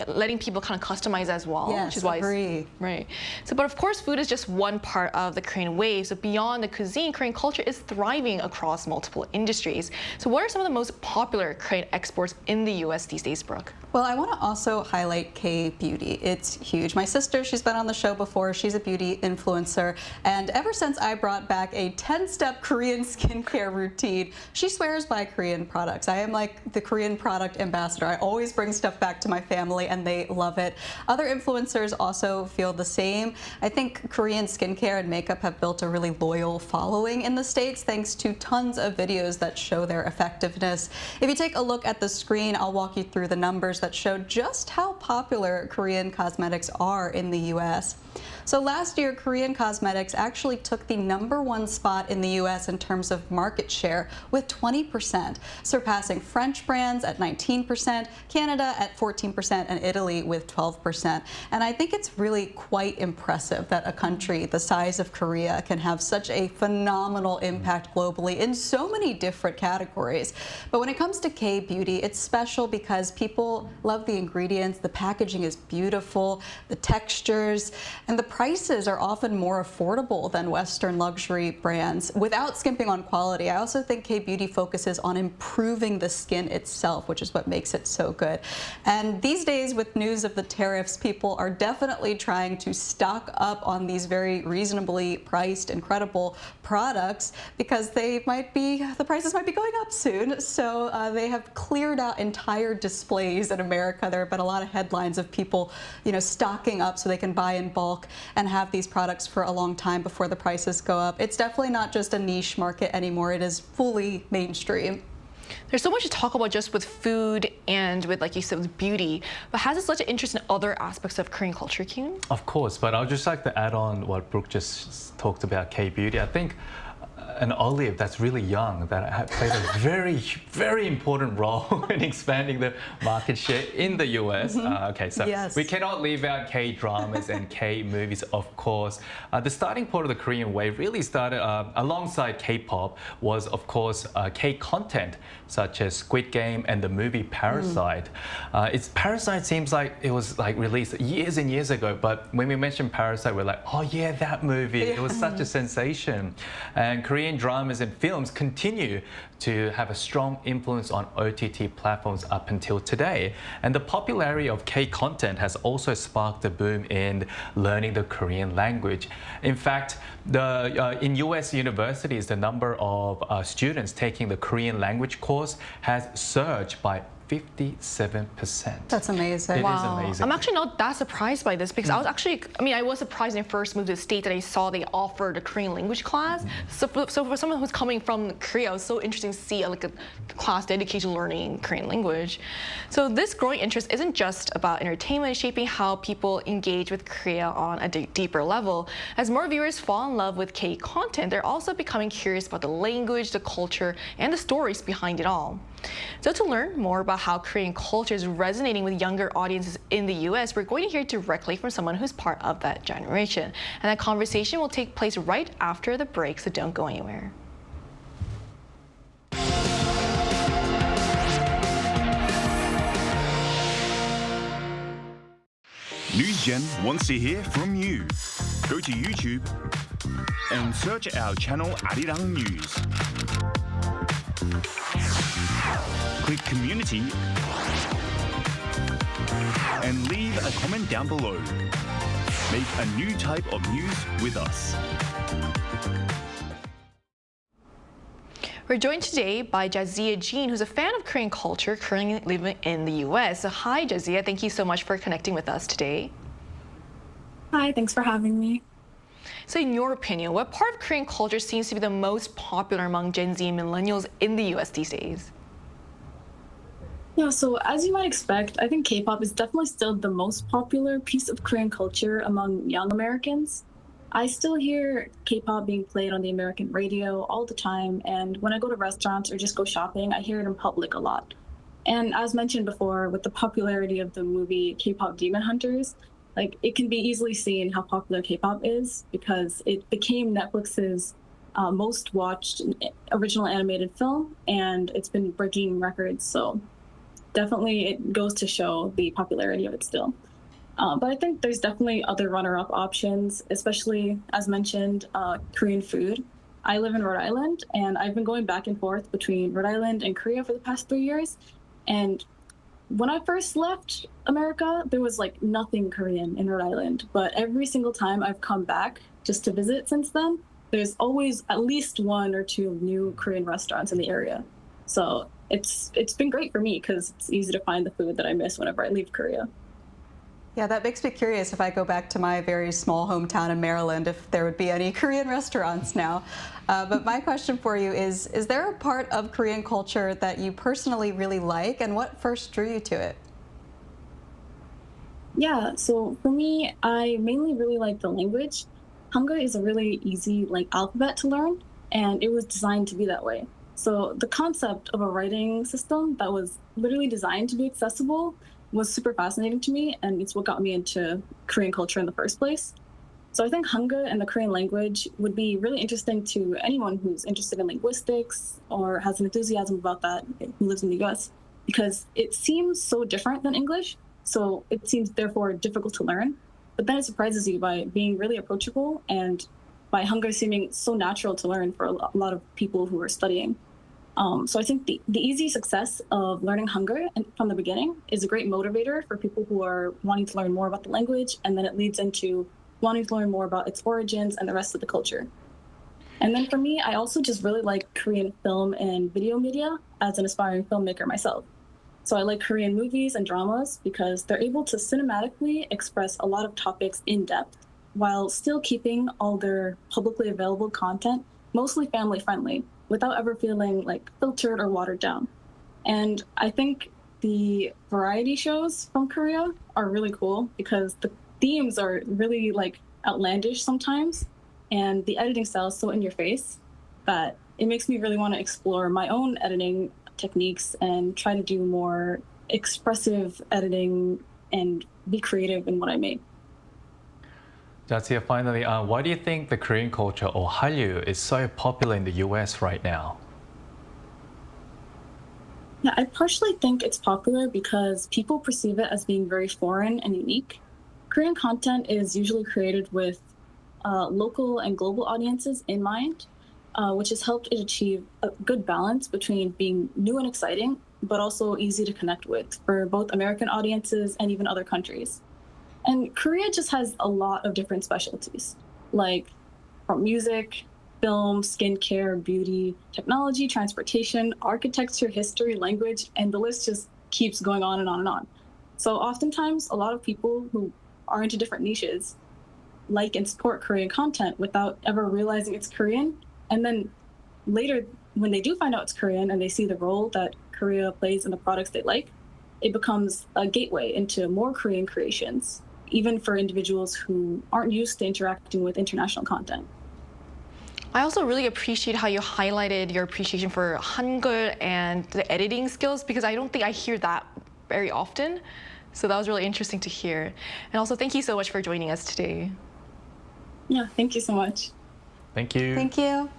letting people kind of customize as well, yes, which is why right. So, but of course, food is just one part of the Korean wave. So beyond the cuisine, Korean culture is thriving across multiple industries. So what are some of the most popular Korean exports in the U.S. these days, Brooke? Well, I want to also highlight K-beauty. It's huge. My sister, she's been on the show before. She's a beauty influencer. And ever since I brought back a 10-step Korean skincare routine, she swears by Korean products. I am like the Korean product ambassador. I always bring stuff back to my family and they love it. Other influencers also feel the same. I think Korean skincare and makeup have built a really loyal following in the States thanks to tons of videos that show their effectiveness. If you take a look at the screen, I'll walk you through the numbers that show just how popular Korean cosmetics are in the U.S. So last year, Korean cosmetics actually took the #1 spot in the U.S. in terms of market share with 20%, surpassing French brands at 19%, Canada at 14%, and Italy with 12%. And I think it's really quite impressive that a country the size of Korea can have such a phenomenal impact globally in so many different categories. But when it comes to K-beauty, it's special because people love the ingredients, the packaging is beautiful, the textures, and the prices are often more affordable than Western luxury brands without skimping on quality. I also think K-beauty focuses on improving the skin itself, which is what makes it so good. And these days, with news of the tariffs, people are definitely trying to stock up on these very reasonably priced, incredible products because the prices might be going up soon. So they have cleared out entire displays in America. There have been a lot of headlines of people, stocking up so they can buy in bulk and have these products for a long time before the prices go up. It's definitely not just a niche market anymore. It is fully mainstream. There's so much to talk about just with food and with, like you said, with beauty. But has this led to interest in other aspects of Korean culture, Kyun? Of course, but I'd just like to add on what Brooke just talked about K-beauty. I think an olive that's really young that played a very, very important role in expanding the market share in the US. Okay, so we cannot leave out K-dramas and K-movies, of course. The starting point of the Korean wave really started alongside K-pop was, of course, K-content, such as Squid Game and the movie Parasite. Parasite seems like it was released years and years ago, but when we mentioned Parasite, we're like, oh yeah, that movie. It was such a sensation. And Korean dramas and films continue to have a strong influence on OTT platforms up until today. And the popularity of K-content has also sparked a boom in learning the Korean language. In fact, in US universities, the number of students taking the Korean language course has surged by 57%. That's amazing. It is amazing. I'm actually not that surprised by this because I was surprised when I first moved to the States that I saw they offered a Korean language class. So for someone who's coming from Korea, it was so interesting to see a class dedicated to learning Korean language. So this growing interest isn't just about entertainment, it's shaping how people engage with Korea on a deeper level. As more viewers fall in love with K-content, they're also becoming curious about the language, the culture, and the stories behind it all. So to learn more about how Korean culture is resonating with younger audiences in the US, we're going to hear directly from someone who's part of that generation. And that conversation will take place right after the break, so don't go anywhere. NewsGen wants to hear from you. Go to YouTube and search our channel Arirang News. Click Community and leave a comment down below. Make a new type of news with us. We're joined today by Jazia Jean, who's a fan of Korean culture, currently living in the US. So hi, Jazia. Thank you so much for connecting with us today. Hi, thanks for having me. So in your opinion, what part of Korean culture seems to be the most popular among Gen Z and millennials in the US these days? Yeah, so as you might expect, I think K-pop is definitely still the most popular piece of Korean culture among young Americans. I still hear K-pop being played on the American radio all the time, and when I go to restaurants or just go shopping, I hear it in public a lot. And as mentioned before, with the popularity of the movie K-pop Demon Hunters, like it can be easily seen how popular K-pop is because it became Netflix's most watched original animated film, and it's been breaking records. So definitely it goes to show the popularity of it still. But I think there's definitely other runner-up options, especially as mentioned, Korean food. I live in Rhode Island, and I've been going back and forth between Rhode Island and Korea for the past 3 years. And when I first left America, there was like nothing Korean in Rhode Island. But every single time I've come back just to visit since then, there's always at least 1 or 2 new Korean restaurants in the area. So it's been great for me because it's easy to find the food that I miss whenever I leave Korea. Yeah, that makes me curious if I go back to my very small hometown in Maryland, if there would be any Korean restaurants now. But my question for you is there a part of Korean culture that you personally really like, and what first drew you to it? Yeah, so for me, I mainly really like the language. Hangul is a really easy alphabet to learn, and it was designed to be that way. So the concept of a writing system that was literally designed to be accessible was super fascinating to me, and it's what got me into Korean culture in the first place. So I think Hangul and the Korean language would be really interesting to anyone who's interested in linguistics or has an enthusiasm about that who lives in the US, because it seems so different than English, so it seems therefore difficult to learn. But then it surprises you by being really approachable and by Hangul seeming so natural to learn for a lot of people who are studying. So I think the easy success of learning Hangul from the beginning is a great motivator for people who are wanting to learn more about the language, and then it leads into wanting to learn more about its origins and the rest of the culture. And then for me, I also just really like Korean film and video media as an aspiring filmmaker myself. So I like Korean movies and dramas because they're able to cinematically express a lot of topics in depth while still keeping all their publicly available content mostly family friendly, without ever feeling filtered or watered down. And I think the variety shows from Korea are really cool because the themes are really outlandish sometimes, and the editing style is so in your face that it makes me really want to explore my own editing techniques and try to do more expressive editing and be creative in what I make. Jia, finally, why do you think the Korean culture, or Hallyu, is so popular in the US right now? Yeah, I partially think it's popular because people perceive it as being very foreign and unique. Korean content is usually created with local and global audiences in mind, which has helped it achieve a good balance between being new and exciting, but also easy to connect with for both American audiences and even other countries. And Korea just has a lot of different specialties, like from music, film, skincare, beauty, technology, transportation, architecture, history, language, and the list just keeps going on and on and on. So oftentimes, a lot of people who are into different niches like and support Korean content without ever realizing it's Korean. And then later, when they do find out it's Korean and they see the role that Korea plays in the products they like, it becomes a gateway into more Korean creations, even for individuals who aren't used to interacting with international content. I also really appreciate how you highlighted your appreciation for Hangul and the editing skills, because I don't think I hear that very often. So that was really interesting to hear. And also, thank you so much for joining us today. Yeah, thank you so much. Thank you. Thank you.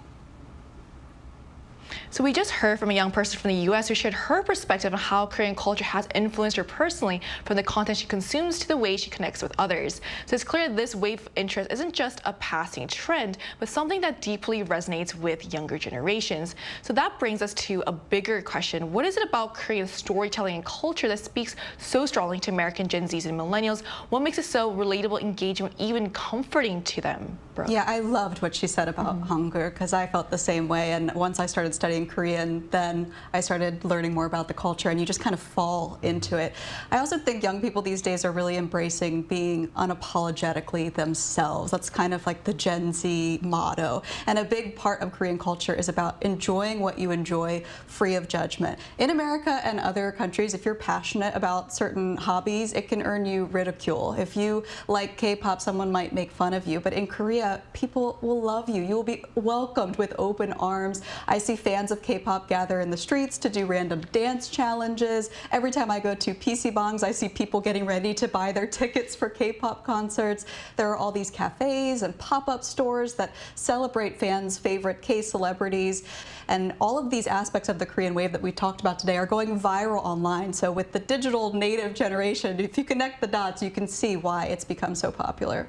So we just heard from a young person from the US who shared her perspective on how Korean culture has influenced her personally, from the content she consumes to the way she connects with others. So it's clear this wave of interest isn't just a passing trend, but something that deeply resonates with younger generations. So that brings us to a bigger question. What is it about Korean storytelling and culture that speaks so strongly to American Gen Zs and millennials? What makes it so relatable, engaging, and even comforting to them? Brooke? Yeah, I loved what she said about Hangul, because I felt the same way. And once I started studying Korean, then I started learning more about the culture, and you just kind of fall into it. I also think young people these days are really embracing being unapologetically themselves. That's kind of like the Gen Z motto. And a big part of Korean culture is about enjoying what you enjoy, free of judgment. In America and other countries, if you're passionate about certain hobbies, it can earn you ridicule. If you like K-pop, someone might make fun of you. But in Korea, people will love you. You will be welcomed with open arms. I see fans of K-pop gather in the streets to do random dance challenges. Every time I go to PC Bongs, I see people getting ready to buy their tickets for K-pop concerts. There are all these cafes and pop-up stores that celebrate fans' favorite K-celebrities. And all of these aspects of the Korean wave that we talked about today are going viral online. So with the digital native generation, if you connect the dots, you can see why it's become so popular.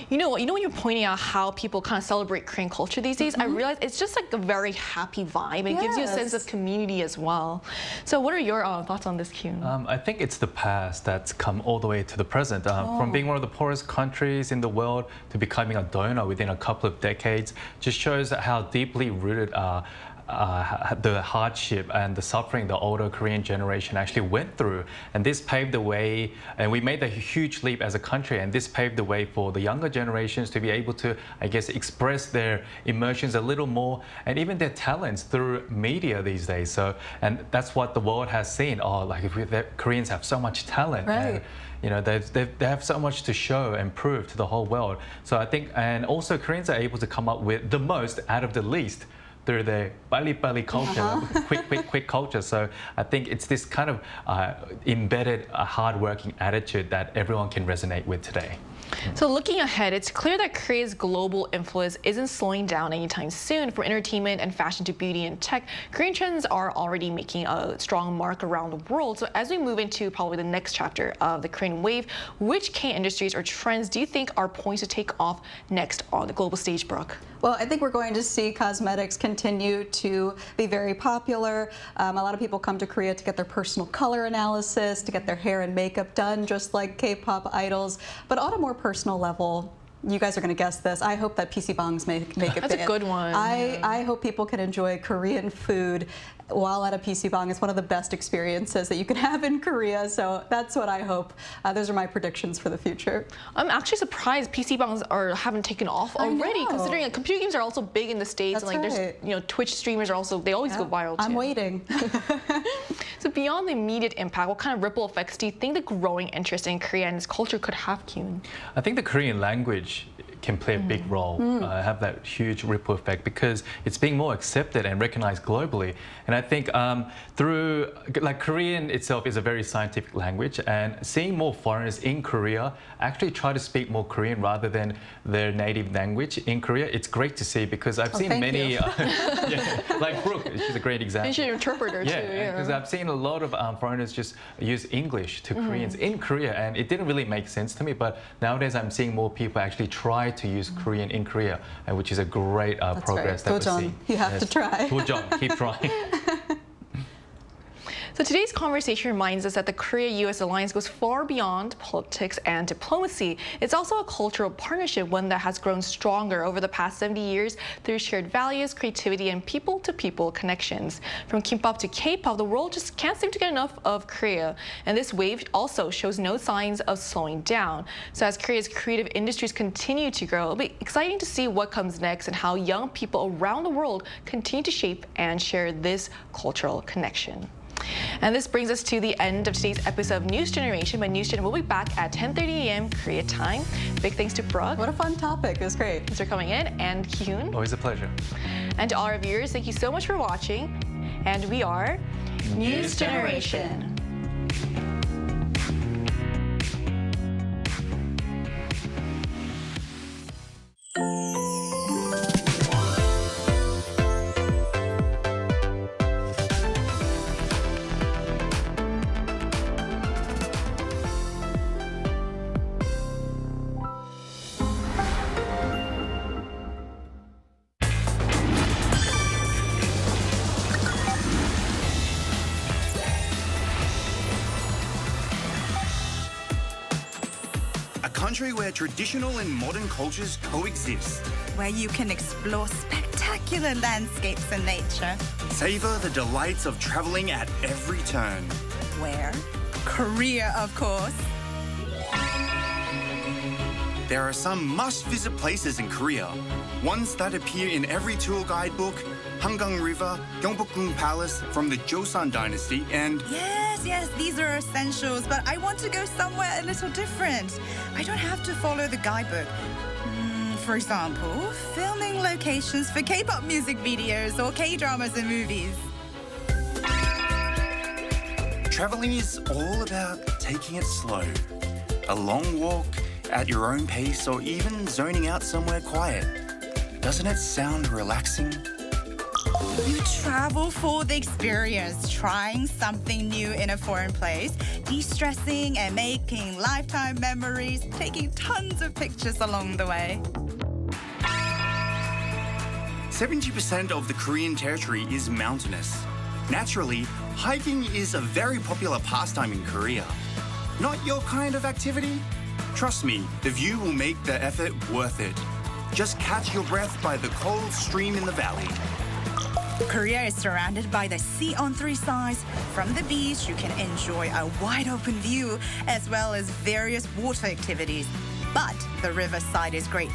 You know when you're pointing out how people kind of celebrate Korean culture these days, I realize it's just like a very happy vibe. It gives you a sense of community as well. So what are your thoughts on this, Kyun? I think it's the past that's come all the way to the present. From being one of the poorest countries in the world to becoming a donor within a couple of decades just shows how deeply rooted the hardship and the suffering the older Korean generation actually went through. And this paved the way, and we made a huge leap as a country, and this paved the way for the younger generations to be able to, I guess, express their emotions a little more, and even their talents through media these days. So, and that's what the world has seen. Oh, like the Koreans have so much talent. Right. And, they have so much to show and prove to the whole world. So I think, and also Koreans are able to come up with the most out of the least through their 빨리빨리 culture, quick culture. So I think it's this kind of embedded, hard-working attitude that everyone can resonate with today. So looking ahead, it's clear that Korea's global influence isn't slowing down anytime soon. From entertainment and fashion to beauty and tech, Korean trends are already making a strong mark around the world. So as we move into probably the next chapter of the Korean wave, which K industries or trends do you think are poised to take off next on the global stage, Brooke? Well, I think we're going to see cosmetics continue to be very popular. A lot of people come to Korea to get their personal color analysis, to get their hair and makeup done, just like K-pop idols. But on a more personal level, you guys are going to guess this. I hope that PC Bongs make it That's big. a good one. I hope people can enjoy Korean food while at a PC Bong. It's one of the best experiences that you can have in Korea. So that's what I hope. Those are my predictions for the future. I'm actually surprised PC Bongs haven't taken off already, considering like, computer games are also big in the States. That's and like right. there's Twitch streamers are also, they always go viral too. I'm waiting. So beyond the immediate impact, what kind of ripple effects do you think the growing interest in Korea and its culture could have, Kyun? I think the Korean language can play a big role, have that huge ripple effect because it's being more accepted and recognized globally. And I think through, like Korean itself is a very scientific language, and seeing more foreigners in Korea actually try to speak more Korean rather than their native language in Korea, it's great to see because I've seen many, like Brooke, she's a great example. And she's an interpreter too. Yeah, because I've seen a lot of foreigners just use English to Koreans in Korea, and it didn't really make sense to me, but nowadays I'm seeing more people actually try to use Korean in Korea, which is a great progress that we're seeing. You have to try. 도전, keep trying. So today's conversation reminds us that the Korea-US alliance goes far beyond politics and diplomacy. It's also a cultural partnership, one that has grown stronger over the past 70 years through shared values, creativity, and people-to-people connections. From K-pop to K-pop, the world just can't seem to get enough of Korea. And this wave also shows no signs of slowing down. So as Korea's creative industries continue to grow, it'll be exciting to see what comes next and how young people around the world continue to shape and share this cultural connection. And this brings us to the end of today's episode of News Generation. But News Gen will be back at 10:30 a.m. Korea time. Big thanks to Brooke. What a fun topic. It was great. Thanks for coming in. And Kyun. Always a pleasure. And to all our viewers, thank you so much for watching. And we are News Generation. A country where traditional and modern cultures coexist. Where you can explore spectacular landscapes and nature. Savor the delights of traveling at every turn. Where? Korea, of course. There are some must-visit places in Korea. Ones that appear in every tour guidebook: Hangang River, Gyeongbokgung Palace from the Joseon Dynasty, and Yes, these are essentials, but I want to go somewhere a little different. I don't have to follow the guidebook. for example, filming locations for K-pop music videos or K-dramas and movies. Traveling is all about taking it slow. A long walk at your own pace or even zoning out somewhere quiet. Doesn't it sound relaxing? You travel for the experience, trying something new in a foreign place, de-stressing and making lifetime memories, taking tons of pictures along the way. 70% of the Korean territory is mountainous. Naturally, hiking is a very popular pastime in Korea. Not your kind of activity? Trust me, the view will make the effort worth it. Just catch your breath by the cold stream in the valley. Korea is surrounded by the sea on three sides. From the beach, you can enjoy a wide open view as well as various water activities. But the riverside is great